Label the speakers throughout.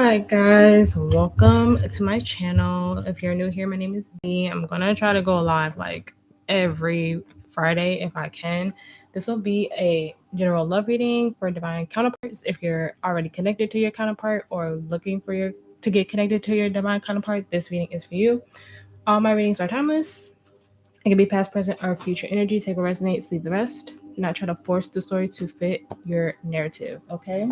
Speaker 1: Hi guys, welcome to my channel. If you're new here, my name is B. I'm gonna try to go live like every Friday if I can. This will be a general love reading for divine counterparts. If you're already connected to your counterpart or looking for to get connected to your divine counterpart, this reading is for you. All my readings are timeless. It can be past, present, or future energy. Take what resonates, leave the rest. Do not try to force the story to fit your narrative, okay?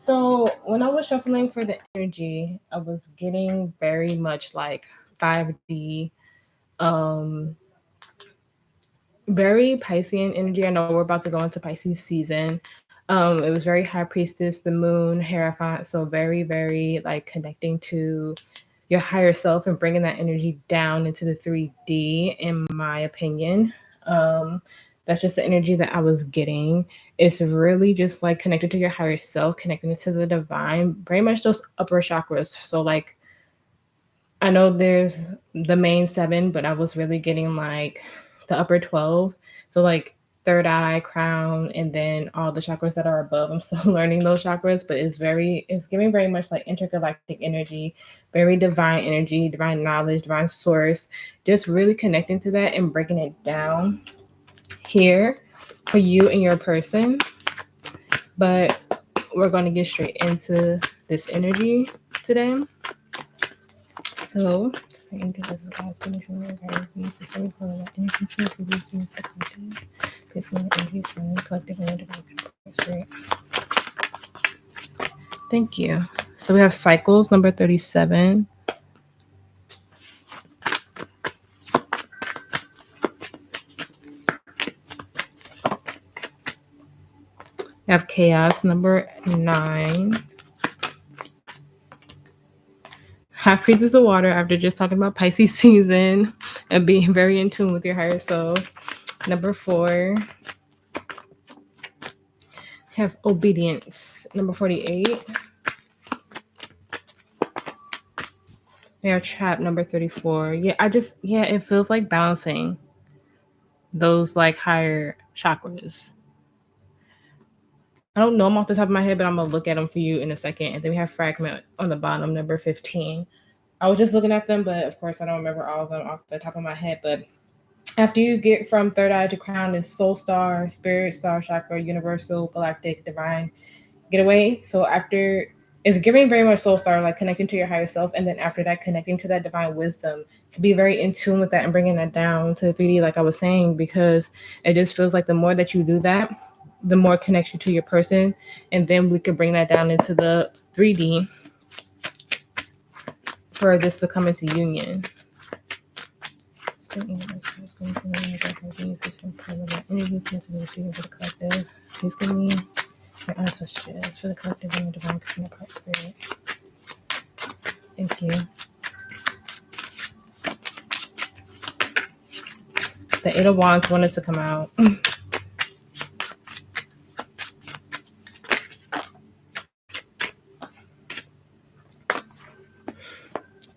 Speaker 1: So when I was shuffling for the energy, I was getting very much like 5D, very Piscean energy. I know we're about to go into Pisces season. It was very High Priestess, the Moon, Hierophant, so very, very like connecting to your higher self and bringing that energy down into the 3D, in my opinion. That's just the energy that I was getting. It's really just like connected to your higher self, connecting to the divine, very much those upper chakras. So like I know there's the main 7, but I was really getting like the upper 12. So like third eye, crown, and then all the chakras that are above. I'm still learning those chakras, but it's giving very much like intergalactic energy, very divine energy, divine knowledge, divine source, just really connecting to that and breaking it down here for you and your person. But we're going to get straight into this energy today. So into the last condition regarding the same for the energy to produce the collective. Basically, the energy from the collective and the Thank you. So we have cycles number 37. We have chaos number 9. High Priestess of Water, after just talking about Pisces season and being very in tune with your higher self. Number 4. Have obedience. Number 48. We have trap number 34. It feels like balancing those like higher chakras. I don't know them off the top of my head, but I'm gonna look at them for you in a second. And then we have fragment on the bottom, number 15. I was just looking at them, but of course I don't remember all of them off the top of my head. But after you get from third eye to crown is soul star, spirit, star chakra, universal, galactic, divine, getaway. So after it's giving very much soul star, like connecting to your higher self, and then after that, connecting to that divine wisdom, to be very in tune with that and bringing that down to the 3D, like I was saying, because it just feels like the more that you do that, the more connection to your person, and then we could bring that down into the 3D for this to come into union. Please give me your ancestors for the collective and the divine counterpart spirit. Thank you. The 8 of Wands wanted to come out.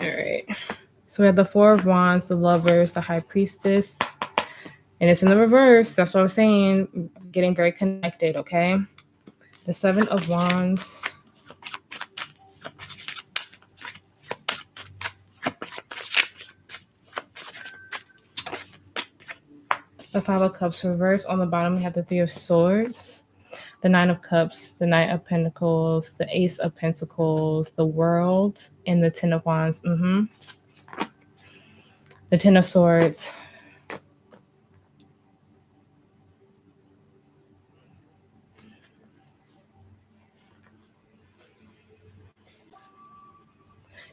Speaker 1: All right. So we have the 4 of Wands, the Lovers, the High Priestess. And it's in the reverse. That's what I was saying. Getting very connected, okay? The 7 of Wands. The 5 of Cups reverse. On the bottom, we have the 3 of Swords, the 9 of Cups, the Knight of Pentacles, the Ace of Pentacles, the World, and the 10 of Wands. The 10 of Swords.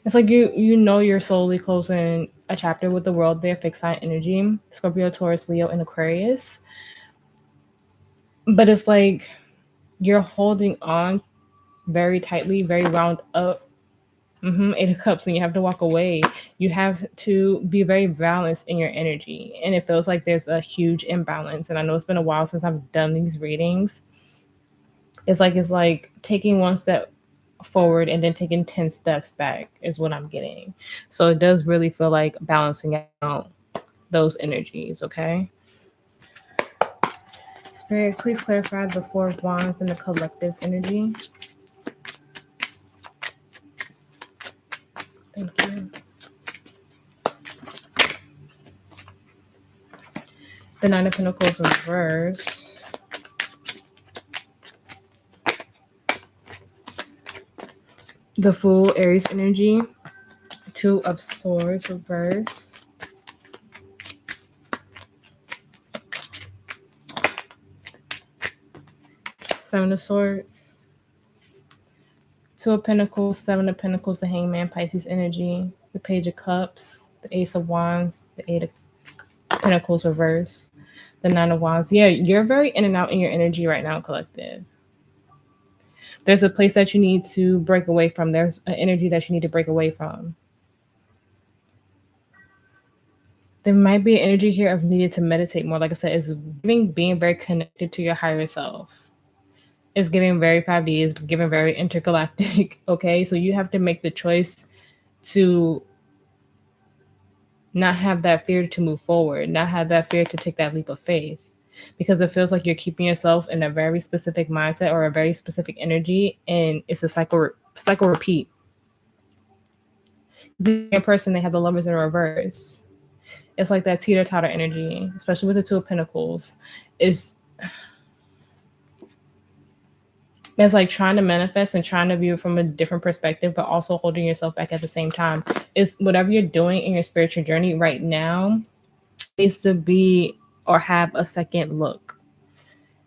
Speaker 1: It's like you know you're slowly closing a chapter with the World there, fixed sign energy, Scorpio, Taurus, Leo, and Aquarius. But it's like you're holding on very tightly, very wound up. 8 of Cups, and you have to walk away. You have to be very balanced in your energy, and it feels like there's a huge imbalance. And I know it's been a while since I've done these readings. It's like taking one step forward and then taking 10 steps back is what I'm getting. So it does really feel like balancing out those energies, okay? Spirit, please clarify the 4 of Wands and the collective's energy. The Nine of Pentacles reverse. The Fool, Aries energy. Two of Swords reverse. Seven of Swords. Two of Pentacles, Seven of Pentacles, the Hangman, Pisces energy. The Page of Cups, the Ace of Wands, the Eight of Pentacles reverse. The Nine of Wands. Yeah, you're very in and out in your energy right now, collective. There's a place that you need to break away from. There's an energy that you need to break away from. There might be an energy here of needing to meditate more. Like I said, it's being very connected to your higher self. It's giving very 5D, it's giving very intergalactic. Okay, so you have to make the choice to not have that fear to move forward, not have that fear to take that leap of faith, because it feels like you're keeping yourself in a very specific mindset or a very specific energy, and it's a cycle repeat. The person, they have the Lovers in reverse. It's like that teeter-totter energy, especially with the Two of Pentacles. It's like trying to manifest and trying to view it from a different perspective, but also holding yourself back at the same time. It's whatever you're doing in your spiritual journey right now needs to be or have a second look.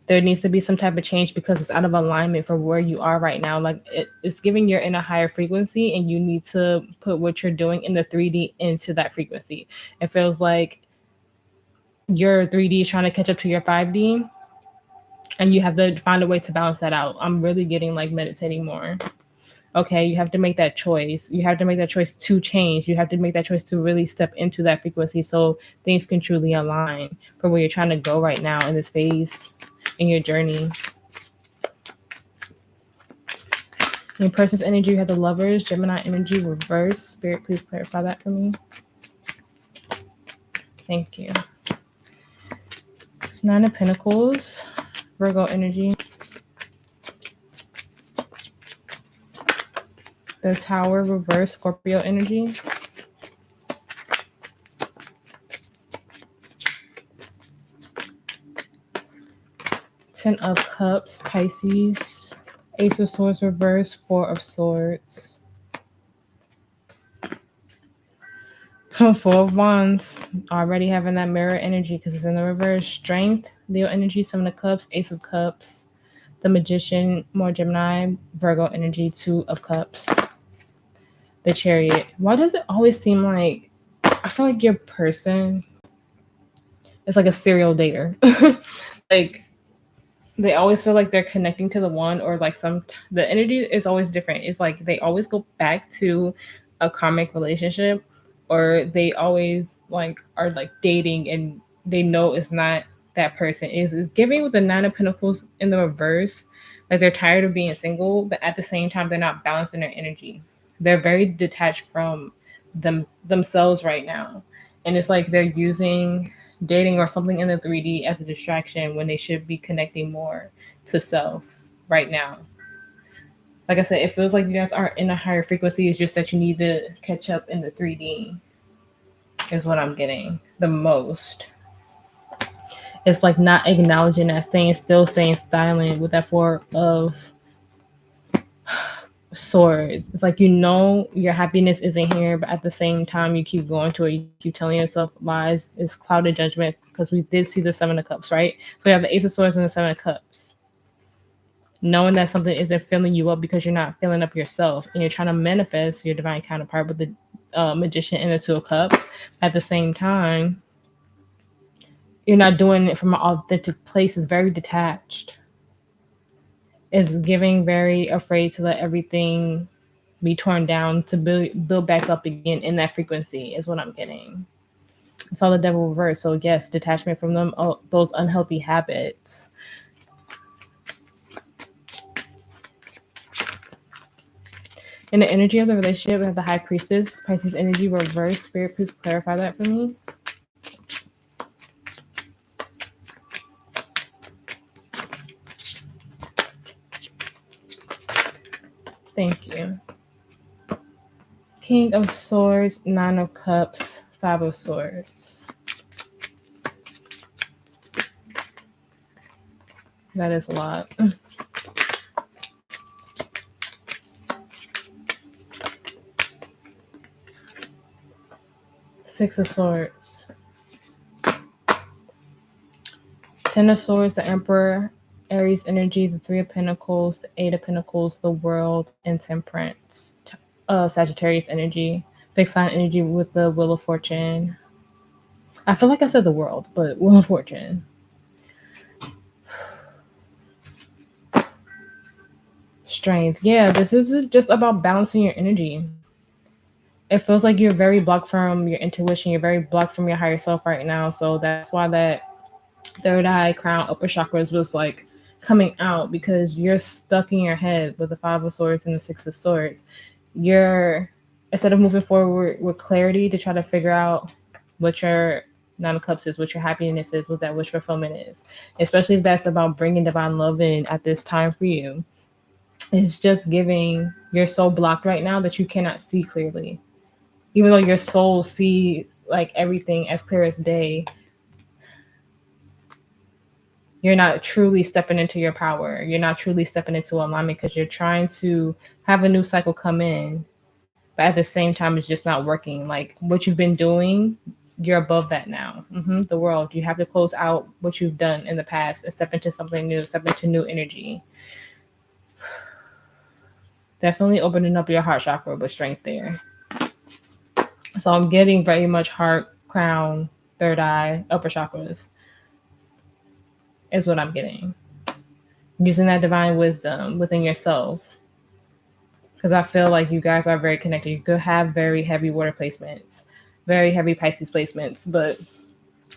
Speaker 1: There needs to be some type of change because it's out of alignment for where you are right now. Like it's giving you're in a higher frequency, and you need to put what you're doing in the 3D into that frequency. It feels like your 3D is trying to catch up to your 5D, and you have to find a way to balance that out. I'm really getting like meditating more. Okay, you have to make that choice. You have to make that choice to change. You have to make that choice to really step into that frequency so things can truly align for where you're trying to go right now in this phase in your journey. In person's energy, you have the Lovers, Gemini energy reverse. Spirit, please clarify that for me. Thank you. Nine of Pentacles, Virgo energy. The Tower reverse, Scorpio energy. Ten of Cups, Pisces. Ace of Swords reverse, Four of Swords. Four of Wands, already having that mirror energy because it's in the reverse. Strength, Leo energy, Seven of Cups, Ace of Cups. The Magician, more Gemini, Virgo energy, Two of Cups. The Chariot. Why does it always seem like, I feel like your person is like a serial dater. Like, they always feel like they're connecting to the one, or like the energy is always different. It's like they always go back to a karmic relationship, or they always like are like dating and they know it's not that person. Is giving with the Nine of Pentacles in the reverse, like they're tired of being single, but at the same time they're not balancing their energy. They're very detached from themselves right now, and it's like they're using dating or something in the 3D as a distraction when they should be connecting more to self right now. Like I said, it feels like you guys are in a higher frequency. It's just that you need to catch up in the 3D is what I'm getting the most. It's like not acknowledging that, staying still, staying silent with that Four of Swords. It's like, you know, your happiness isn't here, but at the same time you keep going to it. You keep telling yourself lies. It's clouded judgment because we did see the Seven of Cups, right? So we have the Ace of Swords and the Seven of Cups. Knowing that something isn't filling you up because you're not filling up yourself, and you're trying to manifest your divine counterpart with the Magician and the Two of Cups. At the same time, you're not doing it from an authentic place. It's very detached. Is giving very afraid to let everything be torn down to build back up again in that frequency is what I'm getting. I saw the Devil reverse. So yes, detachment from them, those unhealthy habits. In the energy of the relationship, we have the High Priestess, Pisces energy reverse. Spirit, please clarify that for me. Thank you. King of Swords, Nine of Cups, Five of Swords. That is a lot. Six of Swords. Ten of Swords, the Emperor, Aries energy, the Three of Pentacles, the Eight of Pentacles, the World, and Temperance. Sagittarius energy. Big sign energy with the Wheel of Fortune. I feel like I said the World, but Wheel of Fortune. Strength. Yeah, this is just about balancing your energy. It feels like you're very blocked from your intuition. You're very blocked from your higher self right now. So that's why that third eye, crown, upper chakras was like coming out, because you're stuck in your head with the Five of Swords and the Six of Swords. You're, instead of moving forward with clarity to try to figure out what your Nine of Cups is, what your happiness is, what that wish fulfillment is, especially if that's about bringing divine love in at this time for you. It's just giving, you're so blocked right now that you cannot see clearly. Even though your soul sees like everything as clear as day, you're not truly stepping into your power. You're not truly stepping into alignment because you're trying to have a new cycle come in, but at the same time, it's just not working. Like what you've been doing, you're above that now. The world, you have to close out what you've done in the past and step into something new, step into new energy. Definitely opening up your heart chakra with strength there. So I'm getting very much heart, crown, third eye, upper chakras is what I'm getting. Using that divine wisdom within yourself, because I feel like you guys are very connected. You could have very heavy water placements, very heavy Pisces placements, but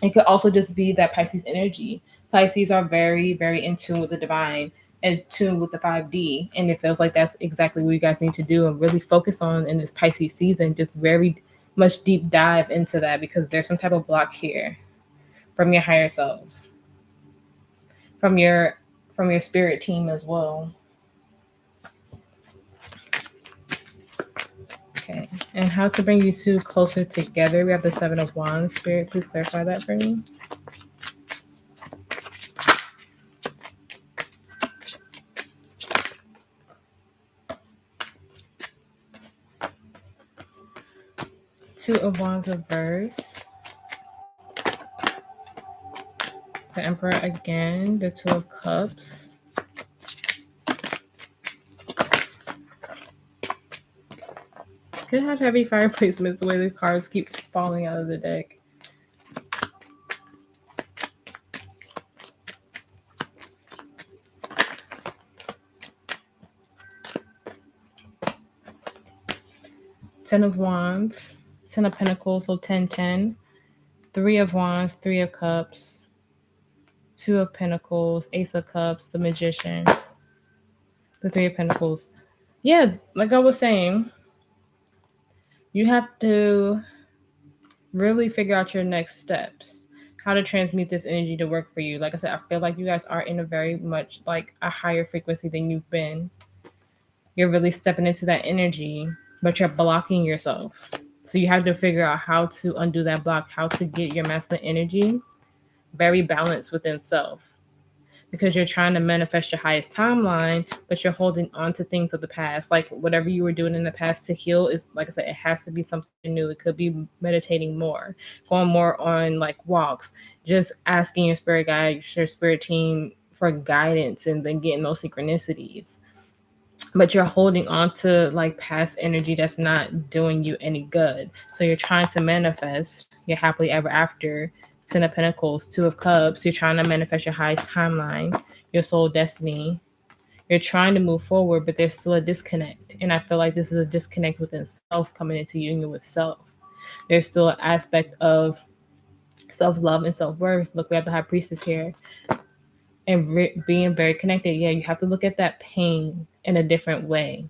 Speaker 1: it could also just be that Pisces energy. Pisces are very, very in tune with the divine, in tune with the 5D. And it feels like that's exactly what you guys need to do and really focus on in this Pisces season. Just very much deep dive into that, because there's some type of block here from your higher self, from your spirit team as well. Okay, and how to bring you two closer together. We have the Seven of Wands. Spirit, please clarify that for me. Two of Wands reverse. The Emperor again. The Two of Cups. Could have heavy fire placements the way the cards keep falling out of the deck. Ten of Wands. Ten of Pentacles, so 10-10. Three of Wands, Three of Cups. Two of Pentacles, Ace of Cups, the Magician. The Three of Pentacles. Yeah, like I was saying, you have to really figure out your next steps, how to transmute this energy to work for you. Like I said, I feel like you guys are in a very much like a higher frequency than you've been. You're really stepping into that energy, but you're blocking yourself. So you have to figure out how to undo that block, how to get your masculine energy very balanced within self. Because you're trying to manifest your highest timeline, but you're holding on to things of the past. Like whatever you were doing in the past to heal is, like I said, it has to be something new. It could be meditating more, going more on like walks, just asking your spirit guide, your spirit team for guidance, and then getting those synchronicities. But you're holding on to like past energy that's not doing you any good. So you're trying to manifest your happily ever after. Ten of Pentacles, Two of Cups. You're trying to manifest your highest timeline, your soul destiny. You're trying to move forward, but there's still a disconnect. And I feel like this is a disconnect within self, coming into union with self. There's still an aspect of self-love and self-worth. Look, we have the High Priestess here. And being very connected. Yeah, you have to look at that pain in a different way.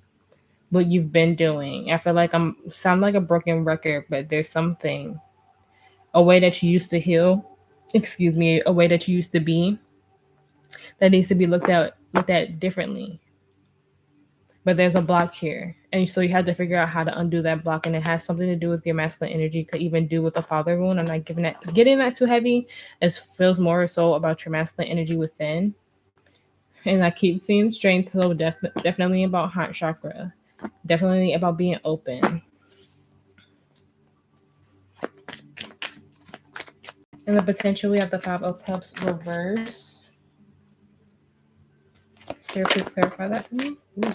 Speaker 1: What you've been doing. I feel like I'm sound like a broken record, but there's something, a way that you used to heal, a way that you used to be, that needs to be looked at differently. But there's a block here. And so you have to figure out how to undo that block. And it has something to do with your masculine energy. It could even do with the father wound. I'm not getting that too heavy. It feels more so about your masculine energy within. And I keep seeing strength, so definitely about heart chakra. Definitely about being open. And the potential, we have the Five of Cups reverse. Spirit, please clarify that for me. Ooh.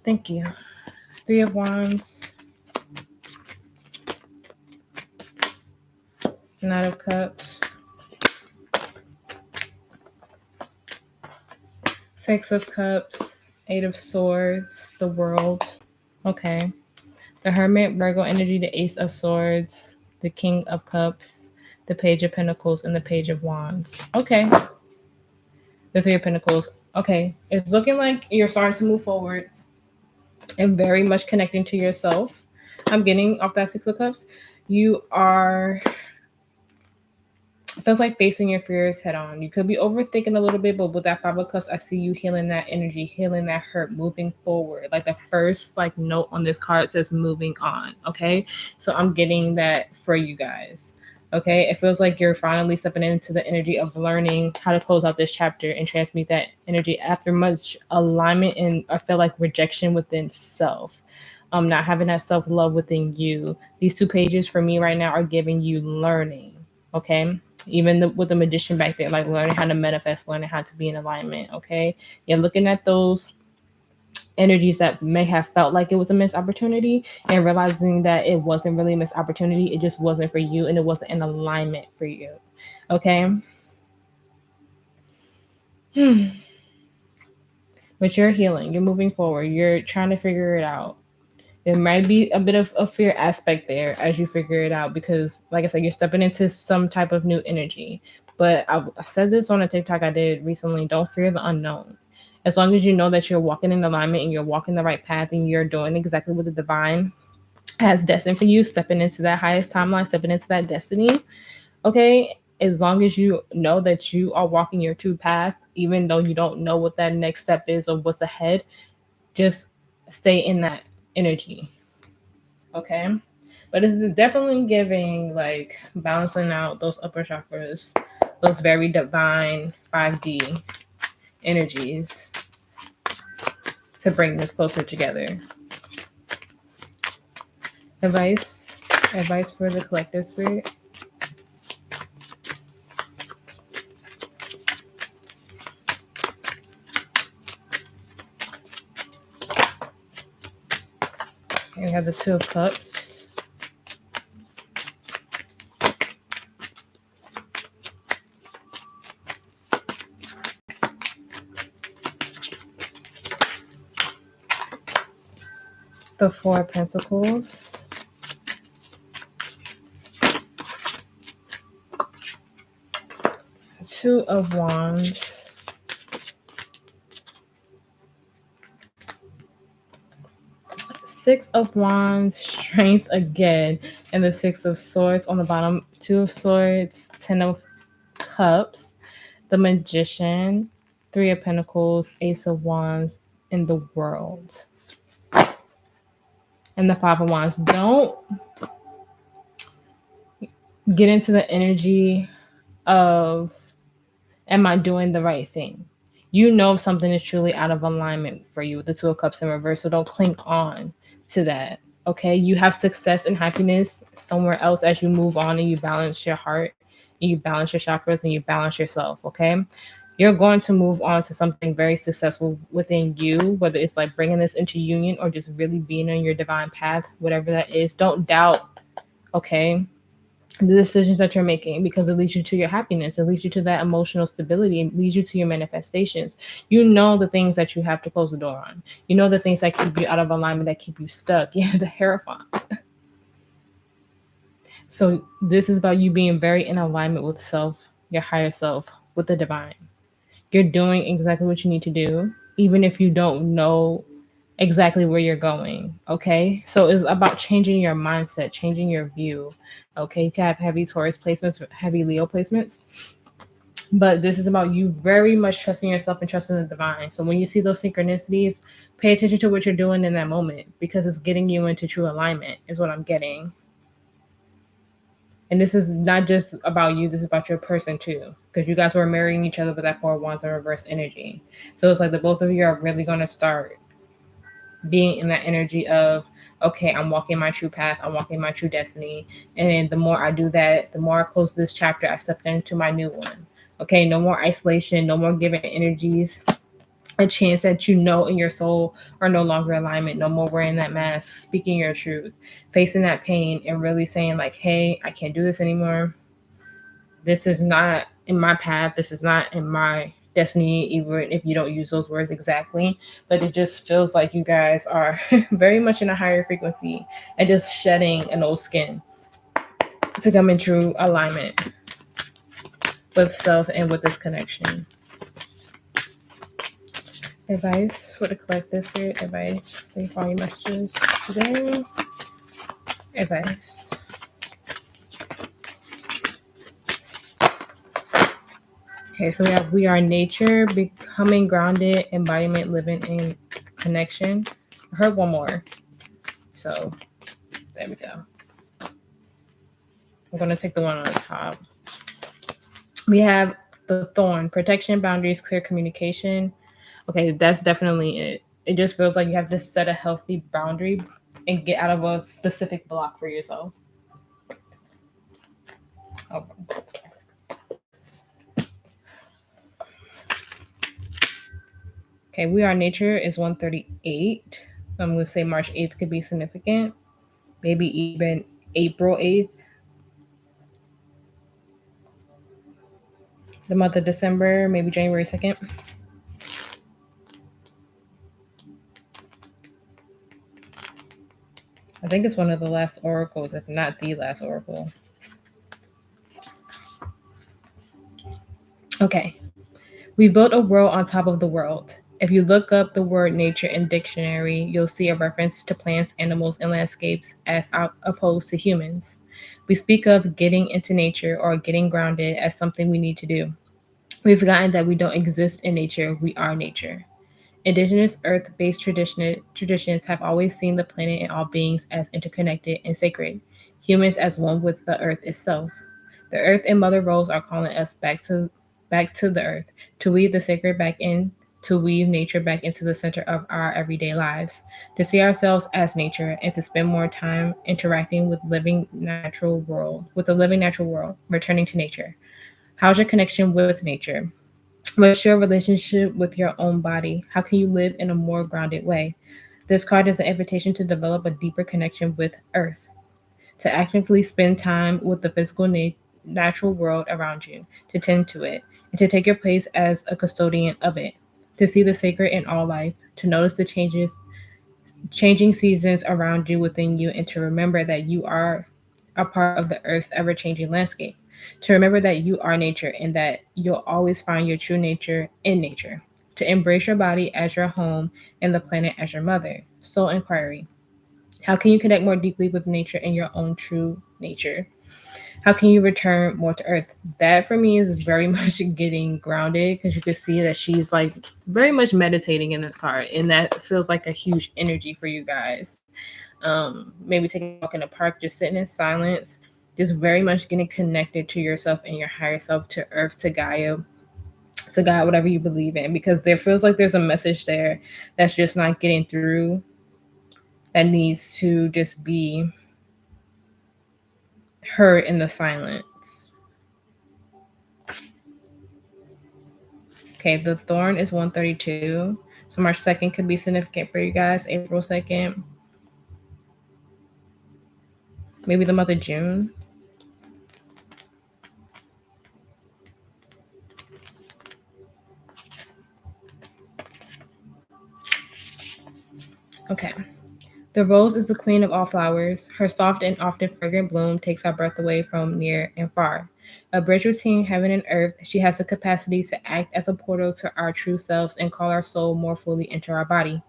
Speaker 1: Thank you. Three of Wands. Knight of Cups. Six of Cups. Eight of Swords. The World. Okay. The Hermit, Virgo energy, the Ace of Swords, the King of Cups, the Page of Pentacles, and the Page of Wands. Okay. The Three of Pentacles. Okay. It's looking like you're starting to move forward and very much connecting to yourself. I'm getting off that Six of Cups. You are, it feels like facing your fears head on. You could be overthinking a little bit, but with that Five of Cups, I see you healing that energy, healing that hurt, moving forward. Like the first like note on this card says moving on. Okay. So I'm getting that for you guys. Okay. It feels like you're finally stepping into the energy of learning how to close out this chapter and transmute that energy after much alignment and I feel like rejection within self. Not having that self-love within you. These two pages for me right now are giving you learning. Okay. Even with the magician back there, like learning how to manifest, learning how to be in alignment. Okay. You're looking at those energies that may have felt like it was a missed opportunity and realizing that it wasn't really a missed opportunity. It just wasn't for you and it wasn't in alignment for you. Okay. But you're healing. You're moving forward. You're trying to figure it out. There might be a bit of a fear aspect there as you figure it out because, like I said, you're stepping into some type of new energy. But I said this on a TikTok I did recently. Don't fear the unknown. As long as you know that you're walking in alignment and you're walking the right path and you're doing exactly what the divine has destined for you, stepping into that highest timeline, stepping into that destiny. Okay. As long as you know that you are walking your true path, even though you don't know what that next step is or what's ahead, just stay in that energy. Okay. But it's definitely giving like balancing out those upper chakras, those very divine 5D energies to bring this closer together. Advice for the collective spirit. We have the Two of Cups. The Four of Pentacles. Two of Wands. Six of Wands, Strength again, and the Six of Swords on the bottom. Two of Swords, Ten of Cups, the Magician, Three of Pentacles, Ace of Wands, in the World. And the Five of Wands. Don't get into the energy of, am I doing the right thing? You know if something is truly out of alignment for you with the Two of Cups in reverse, so don't cling on to that. Okay, you have success and happiness somewhere else as you move on and you balance your heart and you balance your chakras and you balance yourself. Okay, you're going to move on to something very successful within you, whether it's like bringing this into union or just really being on your divine path, whatever that is. Don't doubt, okay, the decisions that you're making because it leads you to your happiness. It leads you to that emotional stability. It leads you to your manifestations. You know the things that you have to close the door on. You know the things that keep you out of alignment, that keep you stuck. Yeah, the Hierophant. So this is about you being very in alignment with self, your higher self, with the divine. You're doing exactly what you need to do, even if you don't know exactly where you're going. Okay. So it's about changing your mindset, changing your view. Okay. You can have heavy Taurus placements, heavy Leo placements. But this is about you very much trusting yourself and trusting the divine. So when you see those synchronicities, pay attention to what you're doing in that moment because it's getting you into true alignment, is what I'm getting. And this is not just about you, this is about your person too. Because you guys were marrying each other with that Four of Wands in reverse energy. So it's like the both of you are really going to start being in that energy of, okay, I'm walking my true path, I'm walking my true destiny. And the more I do that, the more I close this chapter, I step into my new one. Okay, no more isolation, no more giving energies a chance that you know in your soul are no longer alignment, no more wearing that mask, speaking your truth, facing that pain, and really saying, like, hey, I can't do this anymore. This is not in my path. This is not in my destiny, even if you don't use those words exactly. But it just feels like you guys are very much in a higher frequency and just shedding an old skin to come in true alignment with self and with this connection. Advice for the collective spirit. Advice. Leave all your messages today. Advice. Okay, so we are nature, becoming grounded, embodiment, living in connection. I heard one more. So there we go. I'm gonna take the one on the top. We have the thorn, protection, boundaries, clear communication. Okay, that's definitely it. It just feels like you have to set a healthy boundary and get out of a specific block for yourself. Okay. Okay, we are nature is 138. I'm going to say March 8th could be significant. Maybe even April 8th. The month of December, maybe January 2nd. I think it's one of the last oracles, if not the last oracle. Okay. We built a world on top of the world. If you look up the word nature in dictionary, you'll see a reference to plants, animals, and landscapes as opposed to humans. We speak of getting into nature or getting grounded as something we need to do. We've forgotten that we don't exist in nature, we are nature. Indigenous earth based traditions have always seen the planet and all beings as interconnected and sacred, humans as one with the earth itself. The earth and mother roles are calling us back to the earth, to weave the sacred back in, to weave nature back into the center of our everyday lives, to see ourselves as nature and to spend more time interacting with the living natural world, returning to nature. How's your connection with nature? What's your relationship with your own body? How can you live in a more grounded way? This card is an invitation to develop a deeper connection with Earth, to actively spend time with the physical natural world around you, to tend to it, and to take your place as a custodian of it, to see the sacred in all life, to notice the changing seasons around you, within you, and to remember that you are a part of the Earth's ever changing landscape. To remember that you are nature and that you'll always find your true nature in nature. To embrace your body as your home and the planet as your mother. Soul inquiry. How can you connect more deeply with nature and your own true nature? How can you return more to earth? That for me is very much getting grounded, because you can see that she's like very much meditating in this card, and that feels like a huge energy for you guys. Maybe taking a walk in the park, just sitting in silence, just very much getting connected to yourself and your higher self, to earth, to Gaia, to God, whatever you believe in, because there feels like there's a message there that's just not getting through, that needs to just be heard in the silence. Okay, the thorn is 132. So March 2nd could be significant for you guys. April 2nd. Maybe the month of June. Okay. The rose is the queen of all flowers. Her soft and often fragrant bloom takes our breath away from near and far. A bridge between heaven and earth, she has the capacity to act as a portal to our true selves and call our soul more fully into our body.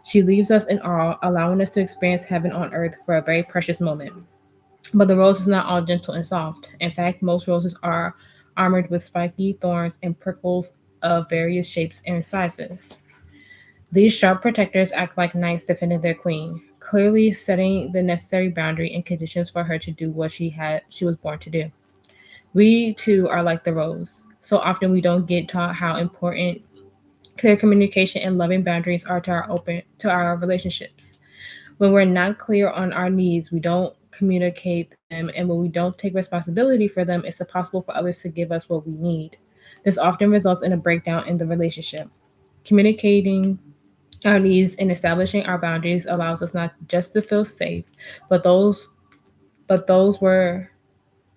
Speaker 1: She leaves us in awe, allowing us to experience heaven on earth for a very precious moment. But the rose is not all gentle and soft. In fact, most roses are armored with spiky thorns and prickles of various shapes and sizes. These sharp protectors act like knights defending their queen, clearly setting the necessary boundary and conditions for her to do what she was born to do. We too are like the rose. So often we don't get taught how important clear communication and loving boundaries are to our relationships. When we're not clear on our needs, we don't communicate them, and when we don't take responsibility for them, it's impossible for others to give us what we need. This often results in a breakdown in the relationship. Communicating our needs and establishing our boundaries allows us not just to feel safe, but those we're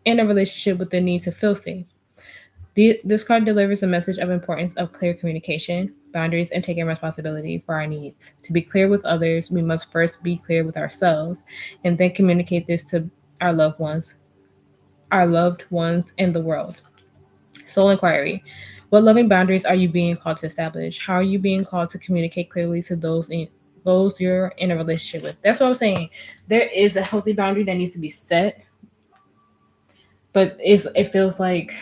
Speaker 1: in a relationship with the need to feel safe. This card delivers a message of importance of clear communication, boundaries, and taking responsibility for our needs. To be clear with others, we must first be clear with ourselves, and then communicate this to our our loved ones, and the world. Soul inquiry. What loving boundaries are you being called to establish? How are you being called to communicate clearly to those you're in a relationship with? That's what I'm saying. There is a healthy boundary that needs to be set, but it feels like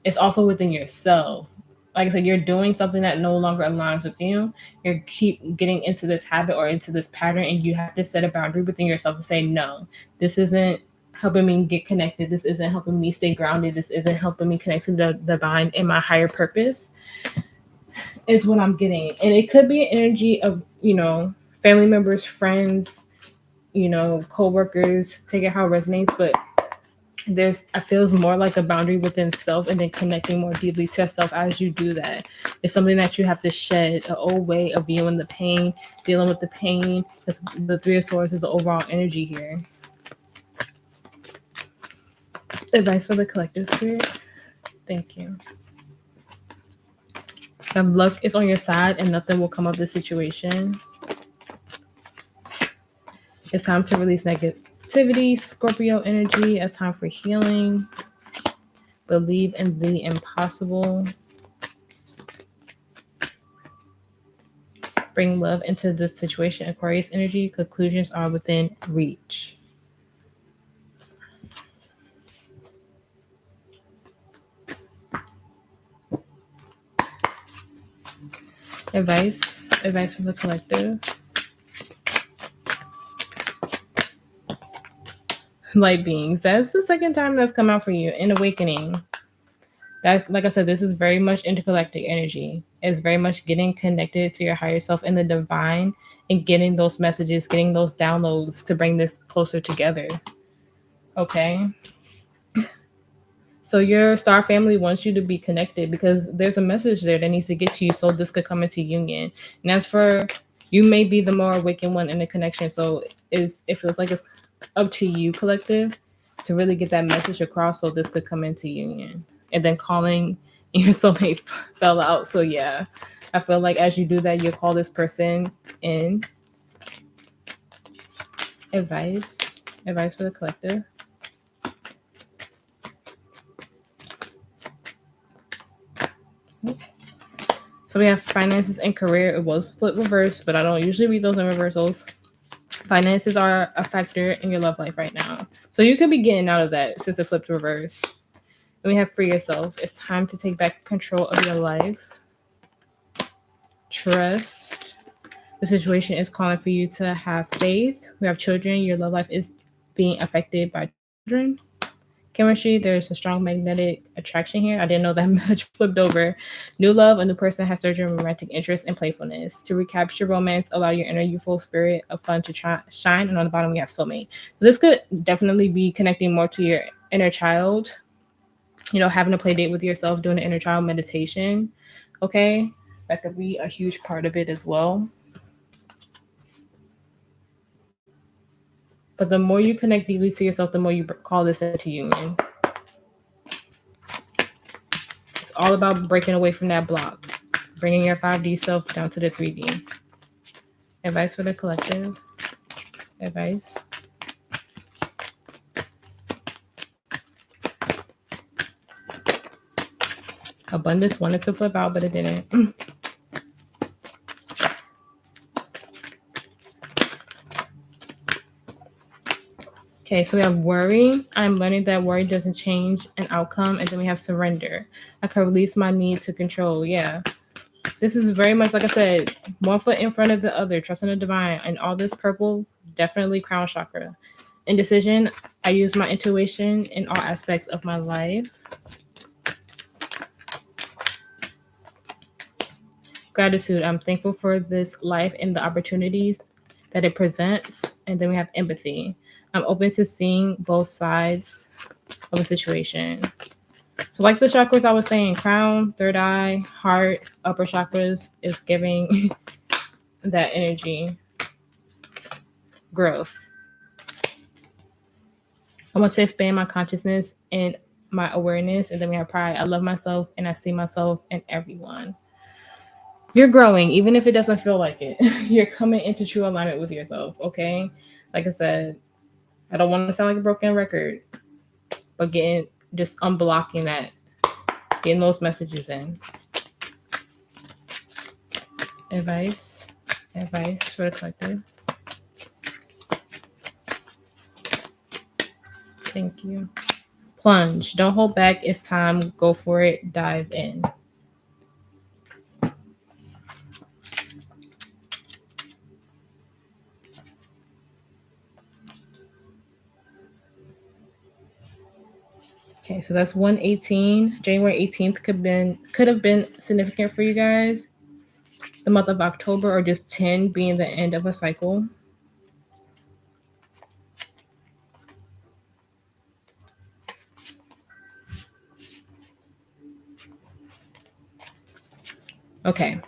Speaker 1: it's also within yourself. Like I said, you're doing something that no longer aligns with you. You keep getting into this habit or into this pattern, and you have to set a boundary within yourself to say, no, this isn't helping me get connected. This isn't helping me stay grounded. This isn't helping me connect to the divine and my higher purpose, is what I'm getting. And it could be an energy of, family members, friends, co-workers, take it how it resonates, but I feels more like a boundary within self, and then connecting more deeply to yourself as you do that. It's something that you have to shed, an old way of viewing the pain, dealing with the pain. That's the Three of Swords is the overall energy here. Advice for the collective spirit. Thank you. Luck is on your side and nothing will come of this situation. It's time to release negativity, Scorpio energy, a time for healing. Believe in the impossible. Bring love into the situation. Aquarius energy, conclusions are within reach. Advice for the collective. Light beings. That's the second time that's come out for you. In awakening. That, like I said, this is very much intergalactic energy. It's very much getting connected to your higher self and the divine, and getting those messages, getting those downloads to bring this closer together. Okay. So your star family wants you to be connected because there's a message there that needs to get to you so this could come into union. And as for you, may be the more awakened one in the connection. So it feels like it's up to you, collective, to really get that message across so this could come into union. And then calling your soulmate fell out. So yeah, I feel like as you do that, you call this person in. Advice for the collective. So we have finances and career. It was flip reverse, but I don't usually read those in reversals. Finances are a factor in your love life right now. So you could be getting out of that since it flipped reverse. And we have free yourself. It's time to take back control of your life. Trust. The situation is calling for you to have faith. We have children. Your love life is being affected by children. Chemistry, there's a strong magnetic attraction here. I didn't know that much. Flipped over. New love, a new person has stirred your romantic interest and playfulness. To recapture romance, allow your inner youthful spirit of fun to shine. And on the bottom, we have soulmate. So this could definitely be connecting more to your inner child. Having a play date with yourself, doing an inner child meditation. Okay, that could be a huge part of it as well. But the more you connect deeply to yourself, the more you call this into union. It's all about breaking away from that block, bringing your 5D self down to the 3D. Advice for the collective. Advice. Abundance wanted to flip out, but it didn't. Okay, so we have worry. I'm learning that worry doesn't change an outcome. And then we have surrender. I can release my need to control. Yeah. This is very much, like I said, one foot in front of the other, trusting the divine. And all this purple, definitely crown chakra. Indecision, I use my intuition in all aspects of my life. Gratitude, I'm thankful for this life and the opportunities that it presents. And then we have empathy. I'm open to seeing both sides of a situation. So, like the chakras I was saying, crown, third eye, heart, upper chakras is giving that energy growth. I want to expand my consciousness and my awareness. And then we have pride. I love myself and I see myself in everyone. You're growing, even if it doesn't feel like it. You're coming into true alignment with yourself, okay? Like I said, I don't want to sound like a broken record, but just unblocking that, getting those messages in. Advice for the collective. Thank you. Plunge. Don't hold back. It's time. Go for it. Dive in. Okay, so that's 118. January 18th could have been significant for you guys. The month of October, or just 10 being the end of a cycle. Okay.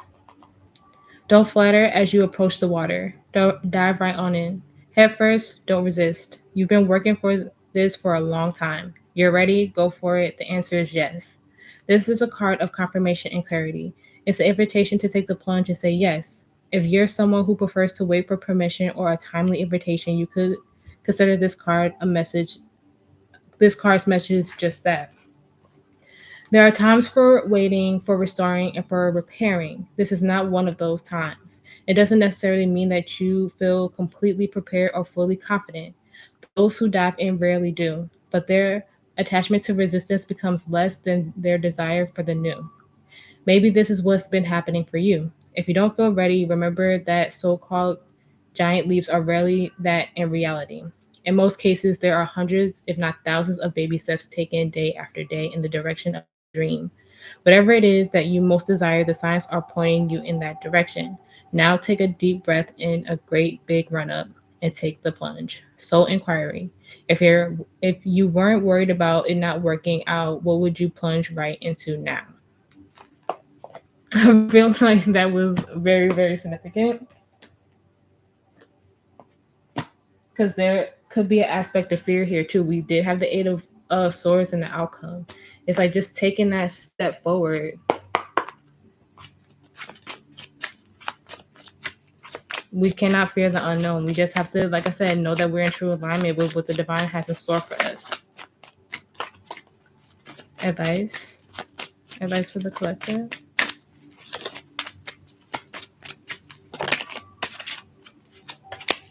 Speaker 1: Don't flatter as you approach the water. Don't dive right on in. Head first, don't resist. You've been working for this for a long time. You're ready, go for it. The answer is yes. This is a card of confirmation and clarity. It's an invitation to take the plunge and say yes. If you're someone who prefers to wait for permission or a timely invitation, you could consider this card a message. This card's message is just that. There are times for waiting, for restoring, and for repairing. This is not one of those times. It doesn't necessarily mean that you feel completely prepared or fully confident. Those who dive in rarely do, but their attachment to resistance becomes less than their desire for the new. Maybe this is what's been happening for you. If you don't feel ready, remember that so called giant leaps are rarely that in reality. In most cases, there are hundreds, if not thousands, of baby steps taken day after day in the direction of your dream. Whatever it is that you most desire, the signs are pointing you in that direction. Now take a deep breath in a great big run up and take the plunge. Soul inquiry. If you weren't worried about it not working out, what would you plunge right into now? I feel like that was very, very significant because there could be an aspect of fear here too. We did have the Eight of Swords in the outcome. It's like just taking that step forward. We cannot fear the unknown. We just have to, like I said, know that we're in true alignment with what the divine has in store for us. Advice for the collective.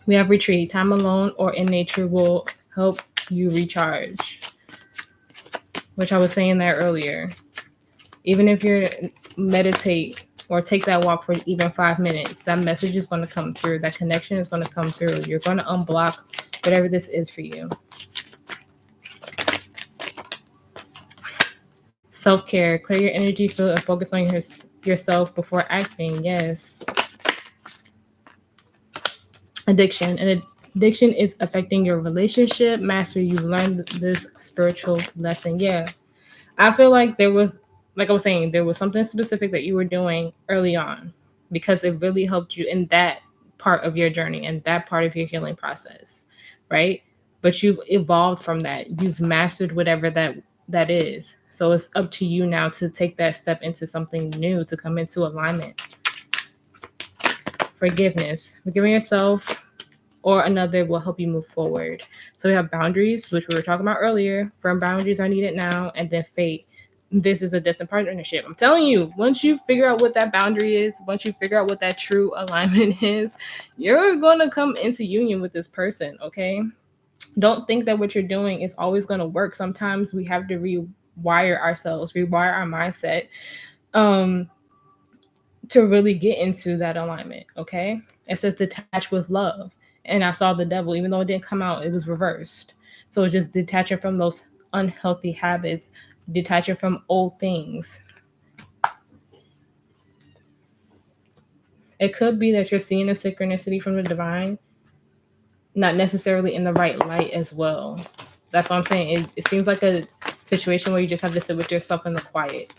Speaker 1: We have retreat. Time alone or in nature will help you recharge, which I was saying that earlier. Even if you're meditate or take that walk for even 5 minutes, that message is going to come through. That connection is going to come through. You're going to unblock whatever this is for you. Self-care. Clear your energy field and focus on yourself before acting. Yes. Addiction. And addiction is affecting your relationship. Master, you've learned this spiritual lesson. Yeah. I feel like there was, like I was saying, there was something specific that you were doing early on because it really helped you in that part of your journey and that part of your healing process, right? But you've evolved from that. You've mastered whatever that is. So it's up to you now to take that step into something new, to come into alignment. Forgiveness. Forgiving yourself or another will help you move forward. So we have boundaries, which we were talking about earlier. Firm boundaries are needed now. And then fate. This is a distant partnership. I'm telling you, once you figure out what that boundary is, once you figure out what that true alignment is, you're going to come into union with this person, okay? Don't think that what you're doing is always going to work. Sometimes we have to rewire ourselves, rewire our mindset to really get into that alignment, okay? It says detach with love. And I saw the devil, even though it didn't come out, it was reversed. So it's just detaching from those unhealthy habits, detaching from old things. It could be that you're seeing a synchronicity from the divine, not necessarily in the right light as well. That's what I'm saying. It seems like a situation where you just have to sit with yourself in the quiet.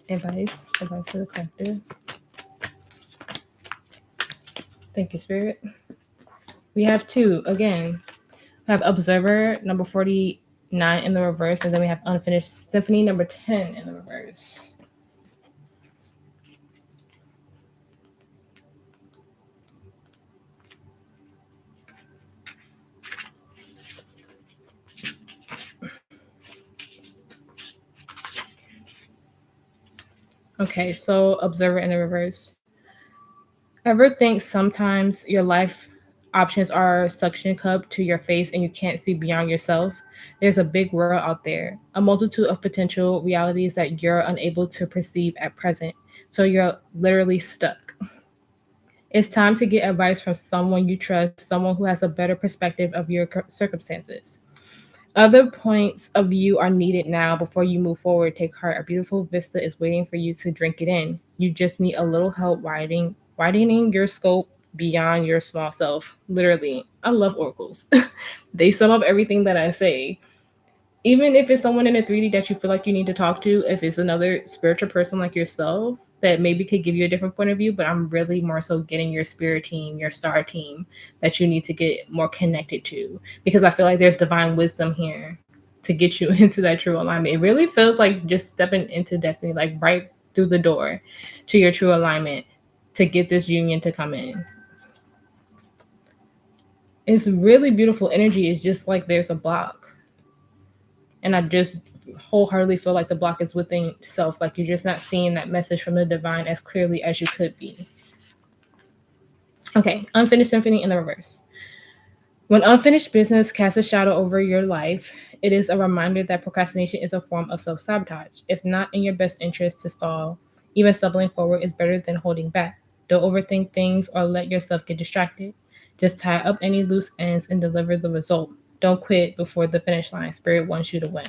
Speaker 1: Advice for the collective. Thank you, Spirit. We have two again. We have Observer number 49 in the reverse, and then we have Unfinished Symphony number 10 in the reverse. Okay, so Observer in the reverse. Ever think sometimes your life options are a suction cup to your face and you can't see beyond yourself? There's a big world out there, a multitude of potential realities that you're unable to perceive at present. So you're literally stuck. It's time to get advice from someone you trust, someone who has a better perspective of your circumstances. Other points of view are needed now before you move forward. Take heart. A beautiful vista is waiting for you to drink it in. You just need a little help widening your scope beyond your small self. Literally, I love oracles. They sum up everything that I say. Even if it's someone in a 3D that you feel like you need to talk to, if it's another spiritual person like yourself that maybe could give you a different point of view, but I'm really more so getting your spirit team, your star team that you need to get more connected to, because I feel like there's divine wisdom here to get you into that true alignment. It really feels like just stepping into destiny, like right through the door to your true alignment to get this union to come in. It's really beautiful energy. It's just like there's a block. And I just wholeheartedly feel like the block is within self. Like you're just not seeing that message from the divine as clearly as you could be. Okay, Unfinished Symphony in the reverse. When unfinished business casts a shadow over your life, it is a reminder that procrastination is a form of self-sabotage. It's not in your best interest to stall. Even stumbling forward is better than holding back. Don't overthink things or let yourself get distracted. Just tie up any loose ends and deliver the result. Don't quit before the finish line. Spirit wants you to win.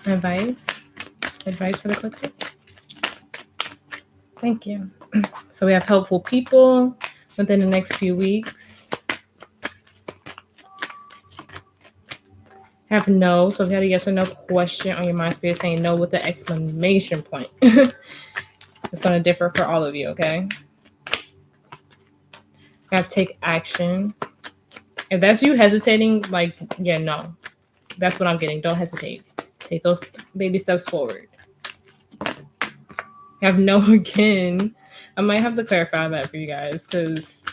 Speaker 1: Advice for the collective. Thank you. So we have helpful people within the next few weeks. Have no. So if you had a yes or no question on your mind, spirit saying no with the exclamation point. It's going to differ for all of you, okay? You have take action. If that's you hesitating, like, yeah, no. That's what I'm getting. Don't hesitate. Take those baby steps forward. Have no again. I might have to clarify that for you guys because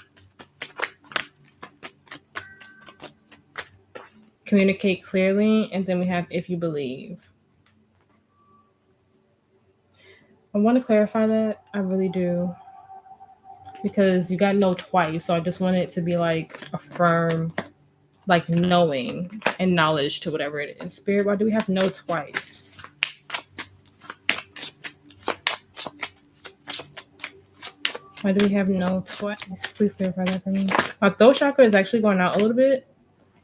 Speaker 1: communicate clearly, and then we have if you believe. I want to clarify that. I really do. Because you got no twice, so I just want it to be like a firm, like knowing and knowledge to whatever it is. Spirit, why do we have no twice? Why do we have no twice? Please clarify that for me. My throat chakra is actually going out a little bit,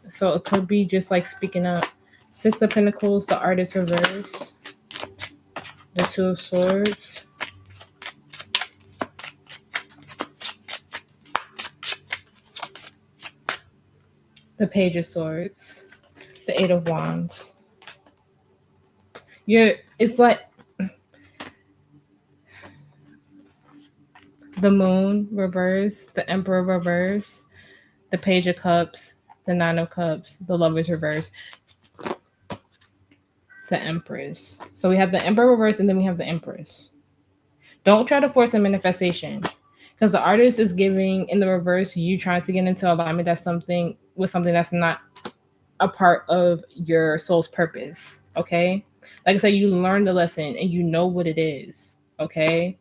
Speaker 1: so it could be just like speaking up. Six of Pentacles, the Artist reverse, the Two of Swords, the Page of Swords, the Eight of Wands. It's like the Moon reverse, the Emperor reverse, the Page of Cups, the Nine of Cups, the Lovers reverse, the Empress. So we have the Emperor reverse and then we have the Empress. Don't try to force a manifestation because the Artist is giving in the reverse you trying to get into alignment that's something that's not a part of your soul's purpose. Okay, like I said, you learned the lesson and you know what it is. Okay,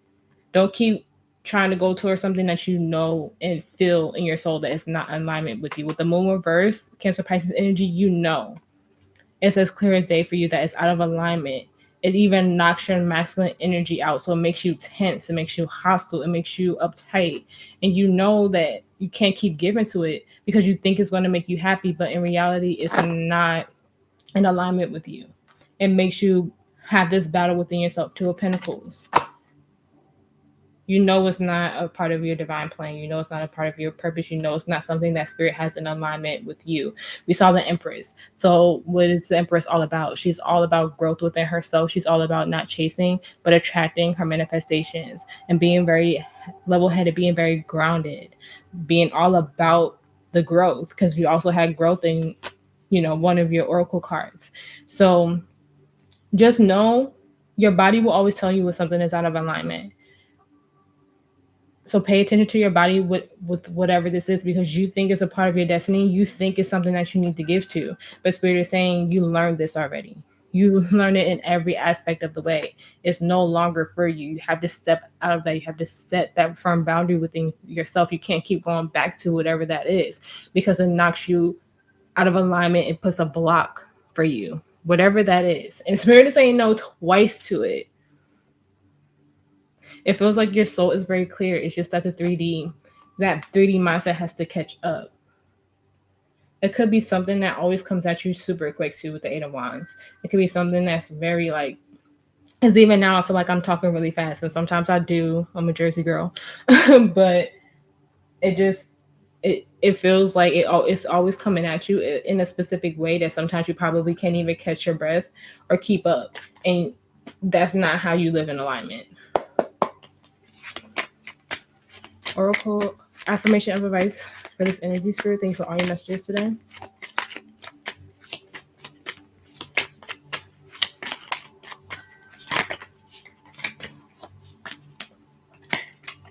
Speaker 1: don't keep trying to go towards something that you know and feel in your soul that is not in alignment with you. With the moon reverse, Cancer Pisces energy, you know. It's as clear as day for you that it's out of alignment. It even knocks your masculine energy out. So it makes you tense, it makes you hostile, it makes you uptight. And you know that you can't keep giving to it because you think it's going to make you happy, but in reality, it's not in alignment with you. It makes you have this battle within yourself. Two of Pentacles. You know it's not a part of your divine plan. You know it's not a part of your purpose. You know it's not something that spirit has in alignment with you. We saw the Empress. So what is the Empress all about? She's all about growth within herself. She's all about not chasing, but attracting her manifestations and being very level-headed, being very grounded, being all about the growth, because you also had growth in, one of your oracle cards. So just know your body will always tell you when something is out of alignment. So pay attention to your body with whatever this is, because you think it's a part of your destiny. You think it's something that you need to give to. But Spirit is saying you learned this already. You learn it in every aspect of the way. It's no longer for you. You have to step out of that. You have to set that firm boundary within yourself. You can't keep going back to whatever that is, because it knocks you out of alignment. It puts a block for you, whatever that is. And Spirit is saying no twice to it. It feels like your soul is very clear. It's just that that 3D mindset has to catch up. It could be something that always comes at you super quick too with the Eight of Wands. It could be something that's very like, because even now I feel like I'm talking really fast, and sometimes I do. I'm a Jersey girl, but it feels like it's always coming at you in a specific way that sometimes you probably can't even catch your breath or keep up, and that's not how you live in alignment. Oracle affirmation of advice for this energy, Spirit. Thank you for all your messages today.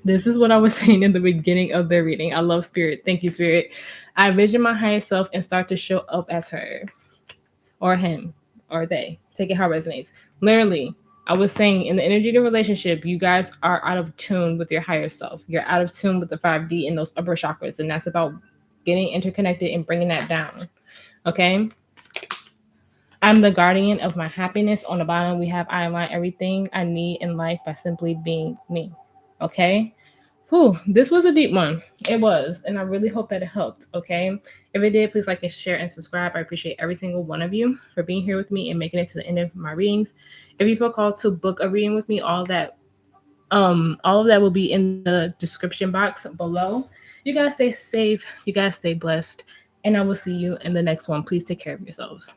Speaker 1: This is what I was saying in the beginning of the reading. I love Spirit. Thank you, Spirit. I vision my highest self and start to show up as her or him or they. Take it how it resonates. Literally, I was saying in the energy of the relationship, you guys are out of tune with your higher self. You're out of tune with the 5D and those upper chakras. And that's about getting interconnected and bringing that down. Okay? I'm the guardian of my happiness. On the bottom, we have I align everything I need in life by simply being me. Okay? Whew, this was a deep one. It was. And I really hope that it helped. Okay? If it did, please like and share and subscribe. I appreciate every single one of you for being here with me and making it to the end of my readings. If you feel called to book a reading with me, all of that will be in the description box below. You guys stay safe. You guys stay blessed. And I will see you in the next one. Please take care of yourselves.